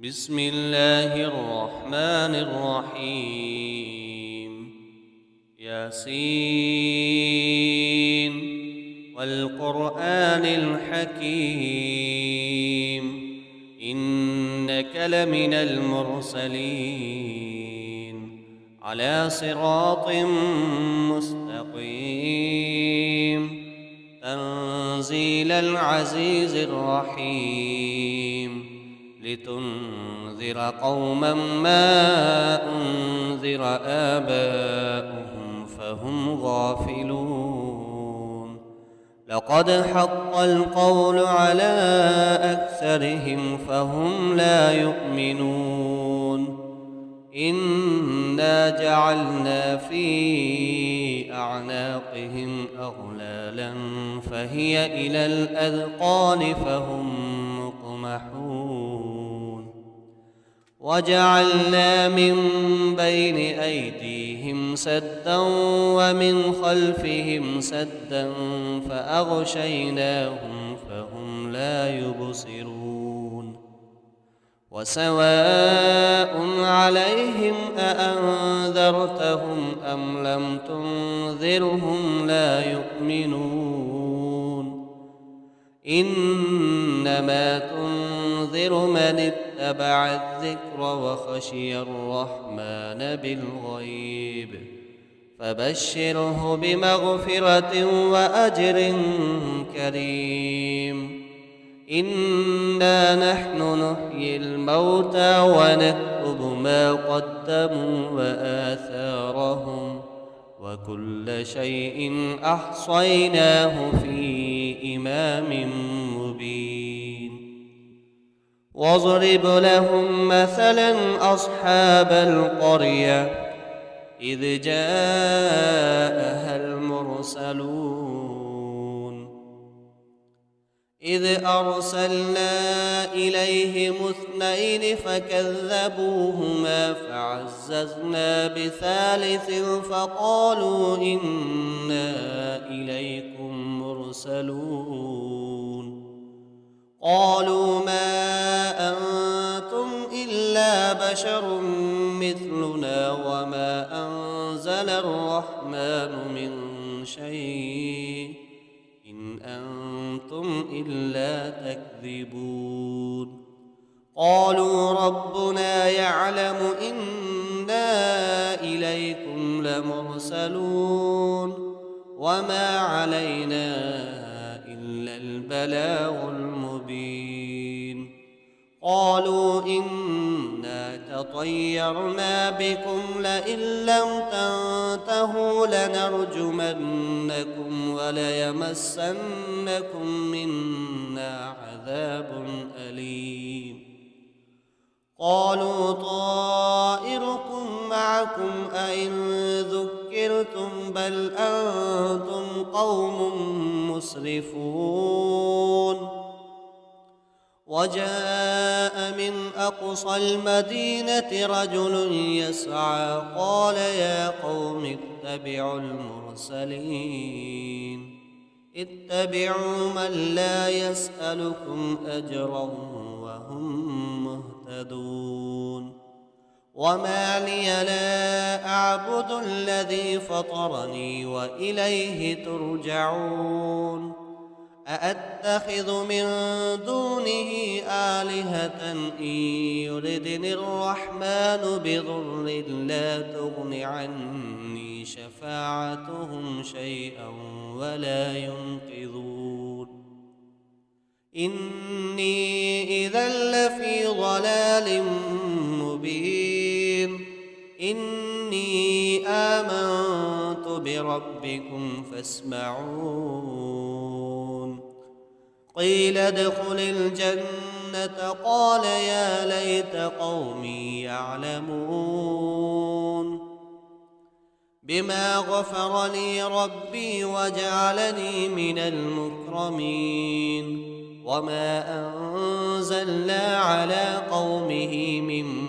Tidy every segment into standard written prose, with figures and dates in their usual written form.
بسم الله الرحمن الرحيم ياسين والقرآن الحكيم إنك لمن المرسلين على صراط مستقيم تنزيل العزيز الرحيم لتنذر قوما ما أنذر آباؤهم فهم غافلون لقد حق القول على أكثرهم فهم لا يؤمنون إنا جعلنا في أعناقهم أغلالا فهي إلى الأذقان فهم مقمحون وجعلنا من بين أيديهم سدا ومن خلفهم سدا فأغشيناهم فهم لا يبصرون وسواء عليهم أأنذرتهم أم لم تنذرهم لا يؤمنون إنما تنذر من اتبع الذكر وخشي الرحمن بالغيب فبشره بمغفرة وأجر كريم إنا نحن نحيي الموتى ونكتب ما قدموا وآثارهم وكل شيء أحصيناه في إمام مبين واضرب لهم مثلا أصحاب القرية إذ جاءها المرسلون إذ أرسلنا إليهم اثنين فكذبوهما فعززنا بثالث فقالوا إنا إليكم مرسلون قالوا ما أنتم إلا بشر مثلنا وما أنزل الرحمن من شيء إن أنتم إلا تكذبون قالوا ربنا يعلم إنا إليكم لمرسلون وما علينا إلا البلاغ المبين قالوا إنا تطيرنا بكم لئن لم تنتهوا لنرجمنكم وليمسنكم منا عذاب أليم قالوا طائركم معكم أئن ذكرتم بل أنتم قوم مسرفون وجاء من أقصى المدينة رجل يسعى قال يا قوم اتبعوا المرسلين اتبعوا من لا يسألكم أجرا وهم مهتدون وما لي لا أعبد الذي فطرني وإليه ترجعون أأتخذ من دونه آلهة إن يردني الرحمن بضر لا تغن عني شفاعتهم شيئا ولا ينقذون إني إذا لفي ضلال مبين إني آمنت بربكم فاسمعون قيل ادخل الجنة قال يا ليت قومي يعلمون بما غفر لي ربي وجعلني من المكرمين وما أنزلنا على قومه من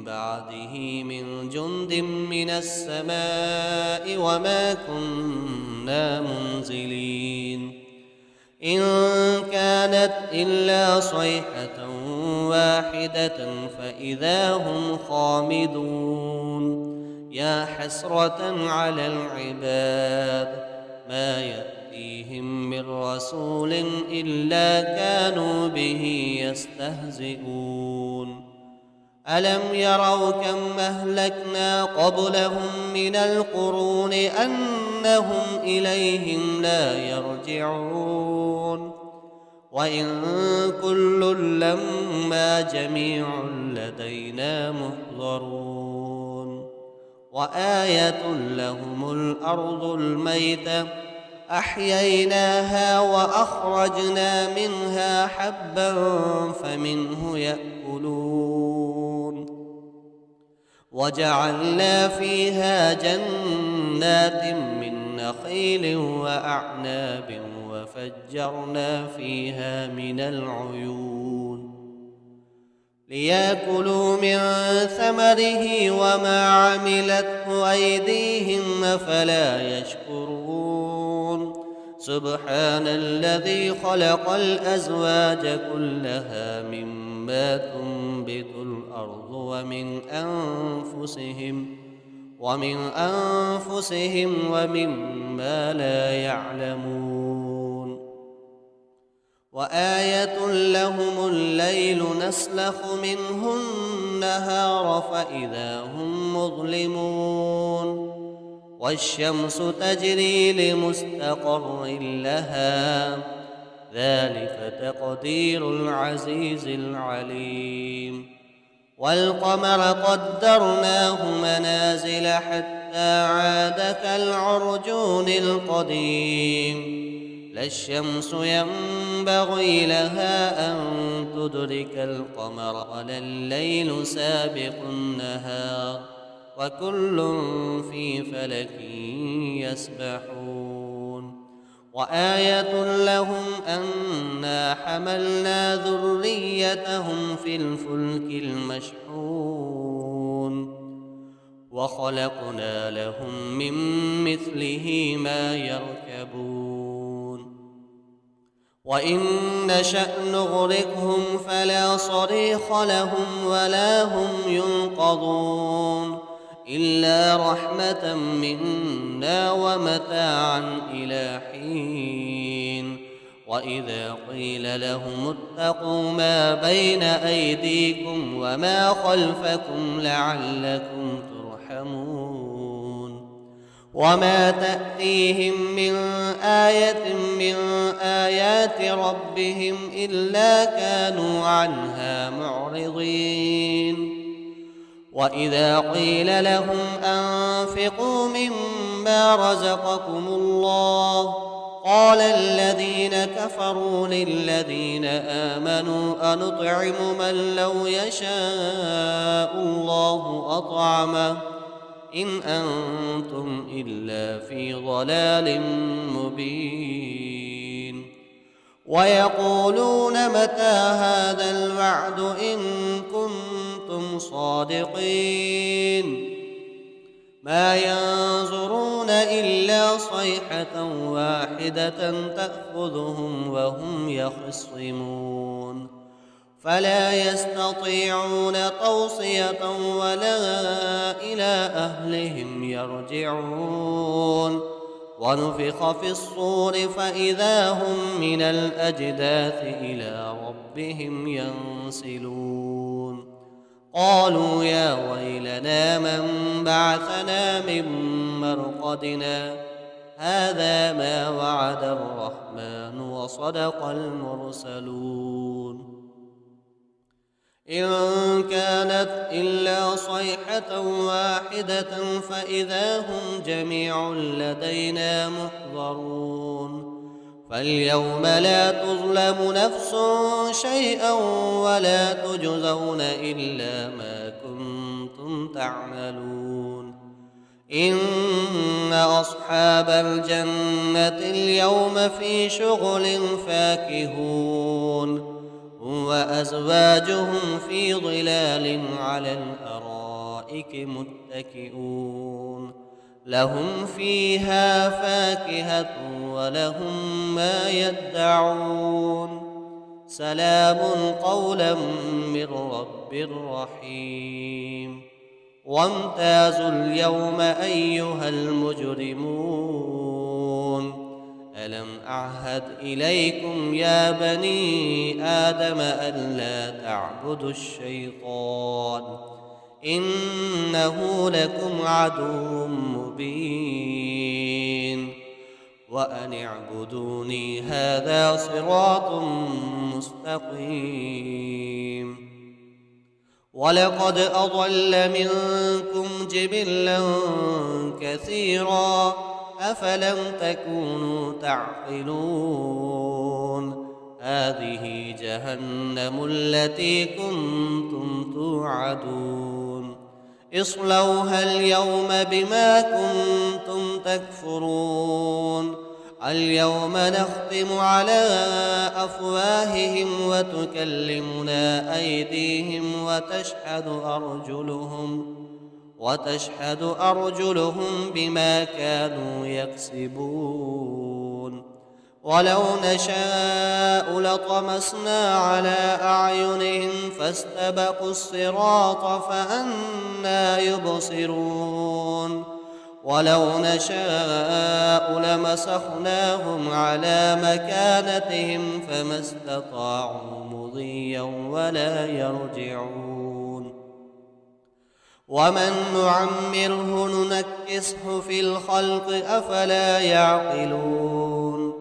بعده من جند من السماء وما كنا منزلين إن كانت إلا صيحة واحدة فإذا هم خامدون يا حسرة على العباد ما يأتيهم من رسول إلا كانوا به يستهزئون ألم يروا كم أهلكنا قبلهم من القرون أنهم إليهم لا يرجعون وإن كل لما جميع لدينا محضرون وآية لهم الأرض الميتة أحييناها وأخرجنا منها حبا فمنه يأكلون وجعلنا فيها جنات من نخيل وأعناب وفجرنا فيها من العيون ليأكلوا من ثمره وما عملته أيديهم أفلا يشكرون سبحان الذي خلق الأزواج كلها مما تنبت الأرض ومن أنفسهم ومما لا يعلمون وآية لهم الليل نسلخ منه النهار فإذا هم مظلمون والشمس تجري لمستقر لها ذلك تقدير العزيز العليم والقمر قدرناه منازل حتى عاد كالعرجون القديم لا الشمس ينبغي لها أن تدرك القمر ولا الليل سابق النهار وكل في فلك يسبحون وآية لهم أنا حملنا ذريتهم في الفلك المشحون وخلقنا لهم من مثله ما يركبون وإن نشأ نغرقهم فلا صريخ لهم ولا هم ينقذون إلا رحمة منا ومتاعا إلى حين وإذا قيل لهم اتقوا ما بين أيديكم وما خلفكم لعلكم ترحمون وما تأتيهم من آية من آيات ربهم إلا كانوا عنها معرضين وإذا قيل لهم أنفقوا مما رزقكم الله قال الذين كفروا للذين آمنوا أنطعم من لو يشاء الله أطعمه إن أنتم إلا في ضلال مبين ويقولون متى هذا الوعد إن كنتم صادقين ما ينظرون إلا صيحة واحدة تأخذهم وهم يخصمون فلا يستطيعون توصية ولا إلى أهلهم يرجعون ونفخ في الصور فإذا هم من الأجداث إلى ربهم ينسلون قالوا يا ويلنا من بعثنا من مرقدنا هذا ما وعد الرحمن وصدق المرسلون إن كانت إلا صيحة واحدة فإذا هم جميع لدينا محضرون فاليوم لا تظلم نفس شيئا ولا تجزون إلا ما كنتم تعملون إن أصحاب الجنة اليوم في شغل فاكهون وأزواجهم في ظلال على الأرائك متكئون لهم فيها فاكهة ولهم ما يدعون سلام قولا من رب رحيم وامتازوا اليوم أيها المجرمون ألم أعهد إليكم يا بني آدم ألا تعبدوا الشيطان إنه لكم عدو مبين وأن اعبدوني هذا صراط مستقيم ولقد أضل منكم جبلا كثيرا أفلم تكونوا تعقلون هذه جهنم التي كنتم توعدون اصلوها اليوم بما كنتم تكفرون اليوم نختم على أفواههم وتكلمنا أيديهم وتشهد أرجلهم بما كانوا يكسبون ولو نشاء لطمسنا على أعينهم فاستبقوا الصراط فأنى يبصرون ولو نشاء لمسخناهم على مكانتهم فما استطاعوا مضيا ولا يرجعون ومن نعمره ننكسه في الخلق أفلا يعقلون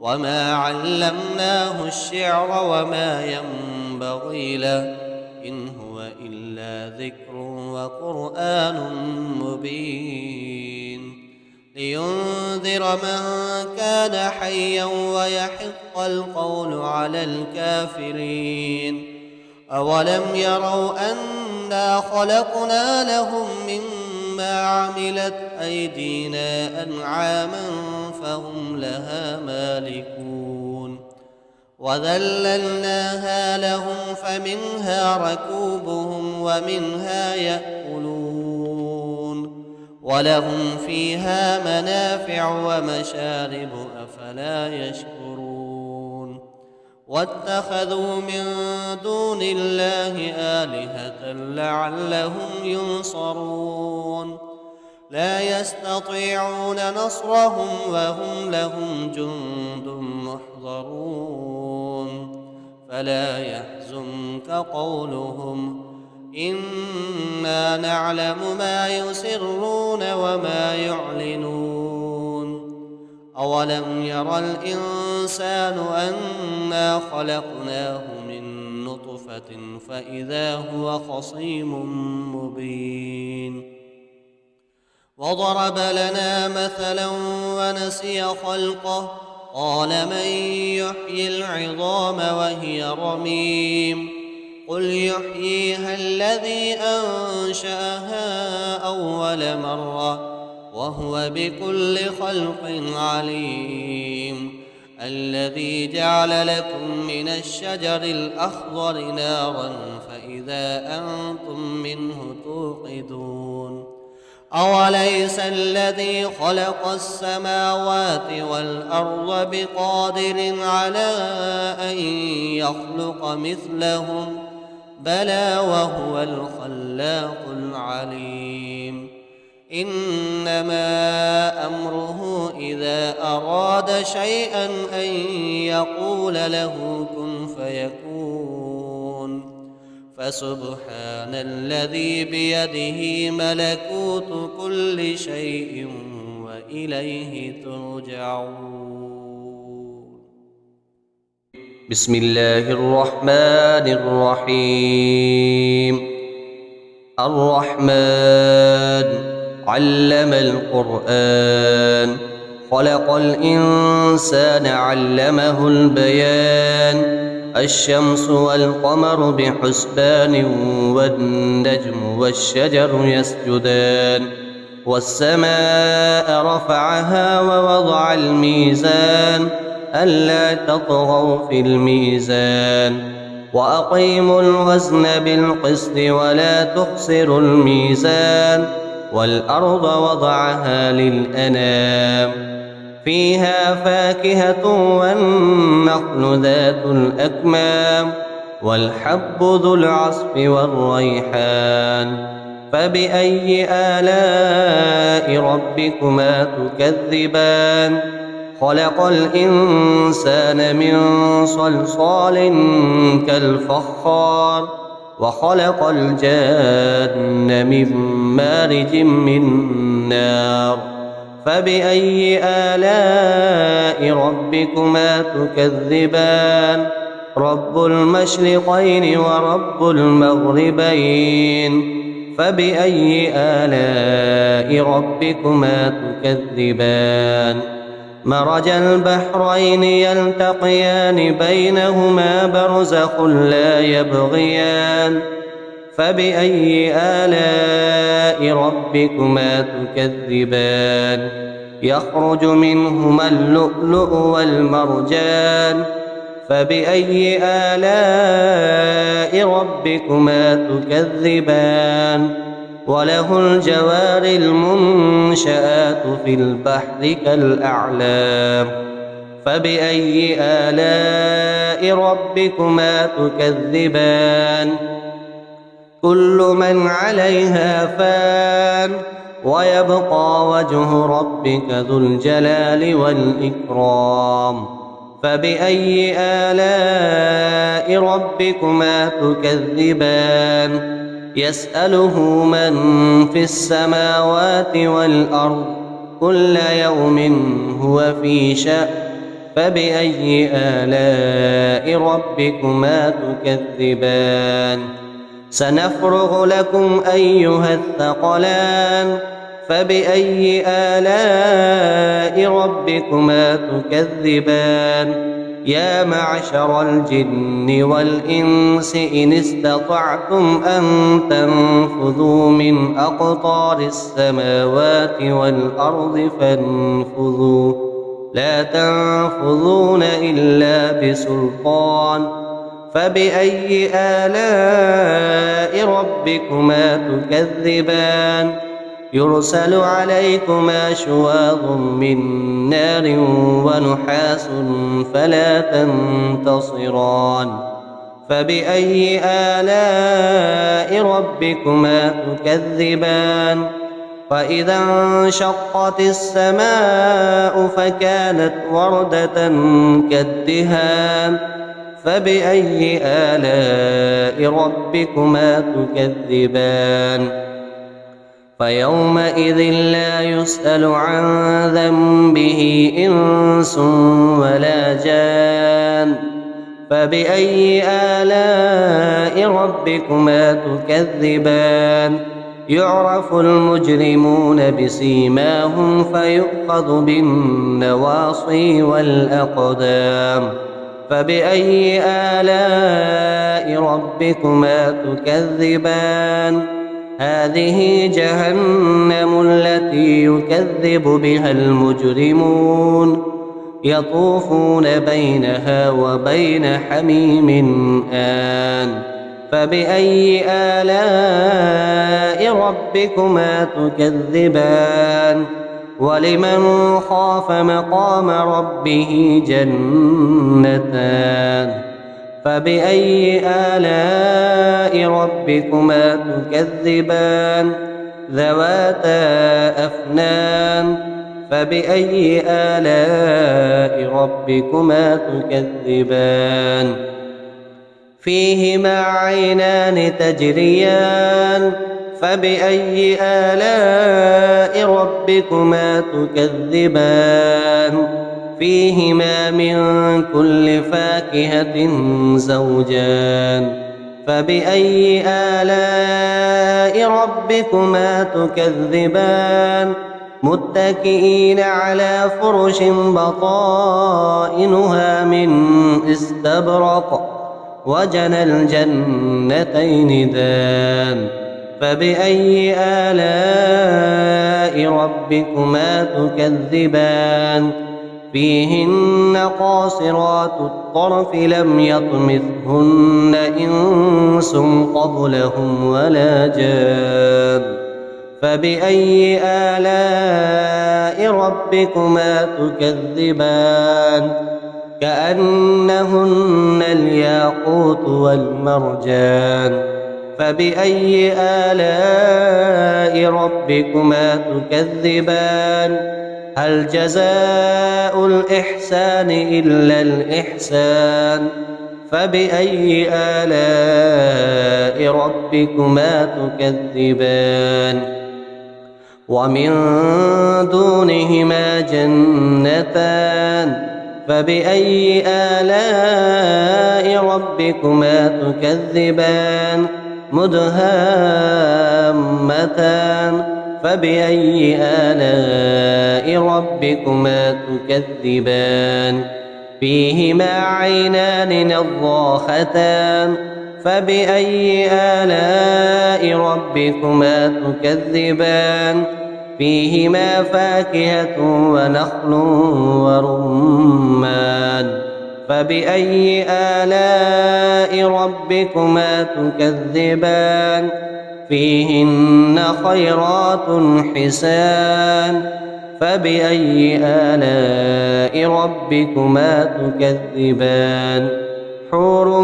وما علمناه الشعر وما ينبغي له إن هو إلا ذكر وقرآن مبين لينذر من كان حيا ويحق القول على الكافرين أولم يروا أنا خلقنا لهم مما عملت أيدينا أنعاما فهم لها مالكون وذللناها لهم فمنها ركوبهم ومنها يأكلون ولهم فيها منافع ومشارب أفلا يشكرون واتخذوا من دون الله آلهة لعلهم ينصرون لا يستطيعون نصرهم وهم لهم جند محضرون فلا يحزنك قولهم إنا نعلم ما يسرون وما يعلنون أولم ير الإنسان أنا خلقناه من نطفة فإذا هو خصيم مبين وضرب لنا مثلا ونسي خلقه قال من يحيي العظام وهي رميم قل يحييها الذي أنشأها أول مرة وهو بكل خلق عليم الذي جعل لكم من الشجر الأخضر نارا فإذا أنتم منه توقدون أوليس الذي خلق السماوات والأرض بقادر على أن يخلق مثلهم بلى وهو الخلاق العليم إنما أمره إذا أراد شيئا أن يقول له كن فيكون فسبحان الذي بيده ملكوت كل شيء وإليه ترجعون بسم الله الرحمن الرحيم الرحمن علم القرآن خلق الإنسان علمه البيان الشمس والقمر بحسبان والنجم والشجر يسجدان والسماء رفعها ووضع الميزان ألا تطغوا في الميزان وأقيموا الوزن بالقسط ولا تخسروا الميزان والأرض وضعها للأنام فيها فاكهة والنخل ذات الأكمام والحب ذو العصف والريحان فبأي آلاء ربكما تكذبان خلق الإنسان من صلصال كالفخار وخلق الجان من مارج من نار فبأي آلاء ربكما تكذبان رب المشرقين ورب المغربين فبأي آلاء ربكما تكذبان مرج البحرين يلتقيان بينهما برزخ لا يبغيان فبأي آلاء ربكما تكذبان يخرج منهما اللؤلؤ والمرجان فبأي آلاء ربكما تكذبان وله الجوار المنشآت في البحر كالأعلام فبأي آلاء ربكما تكذبان كل من عليها فان ويبقى وجه ربك ذو الجلال والإكرام فبأي آلاء ربكما تكذبان يسأله من في السماوات والأرض كل يوم هو في شأن فبأي آلاء ربكما تكذبان سنفرغ لكم أيها الثقلان فبأي آلاء ربكما تكذبان يا معشر الجن والإنس إن استطعتم أن تنفذوا من أقطار السماوات والأرض فانفذوا لا تنفذون إلا بسلطان فبأي آلاء ربكما تكذبان يرسل عليكما شواظ من نار ونحاس فلا تنتصران فبأي آلاء ربكما تكذبان وإذا انشقت السماء فكانت وردة كالدهان فبأي آلاء ربكما تكذبان فيومئذ لا يسأل عن ذنبه إنس ولا جان فبأي آلاء ربكما تكذبان يعرف المجرمون بسيماهم فيؤخذ بالنواصي والأقدام فبأي آلاء ربكما تكذبان هذه جهنم التي يكذب بها المجرمون يطوفون بينها وبين حميم آن فبأي آلاء ربكما تكذبان ولمن خاف مقام ربه جنتان فبأي آلاء ربكما تكذبان ذواتا أفنان فبأي آلاء ربكما تكذبان فيهما عينان تجريان فبأي آلاء ربكما تكذبان فيهما من كل فاكهة زوجان فبأي آلاء ربكما تكذبان متكئين على فرش بطائنها من استبرق وجنى الجنتين دان فبأي آلاء ربكما تكذبان فيهن قاصرات الطرف لم يطمثهن إنس قبلهم ولا جان فبأي آلاء ربكما تكذبان كأنهن الياقوت والمرجان فبأي آلاء ربكما تكذبان هل جزاء الإحسان إلا الإحسان فبأي آلاء ربكما تكذبان ومن دونهما جنتان فبأي آلاء ربكما تكذبان مدهامتان فبأي آلاء ربكما تكذبان فيهما عينان نضاختان فبأي آلاء ربكما تكذبان فيهما فاكهة ونخل ورمان فبأي آلاء ربكما تكذبان فيهن خيرات حسان فبأي آلاء ربكما تكذبان حور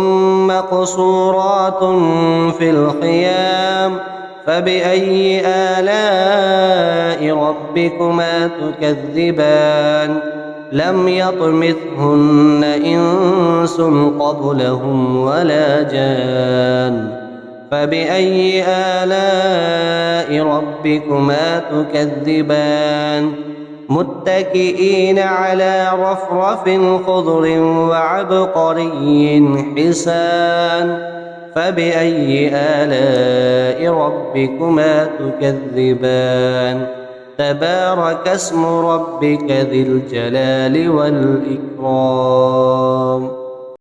مقصورات في الخيام فبأي آلاء ربكما تكذبان لم يطمثهن إنس قبلهم ولا جان فبأي آلاء ربكما تكذبان متكئين على رفرف خضر وعبقري حسان فبأي آلاء ربكما تكذبان تبارك اسم ربك ذي الجلال والإكرام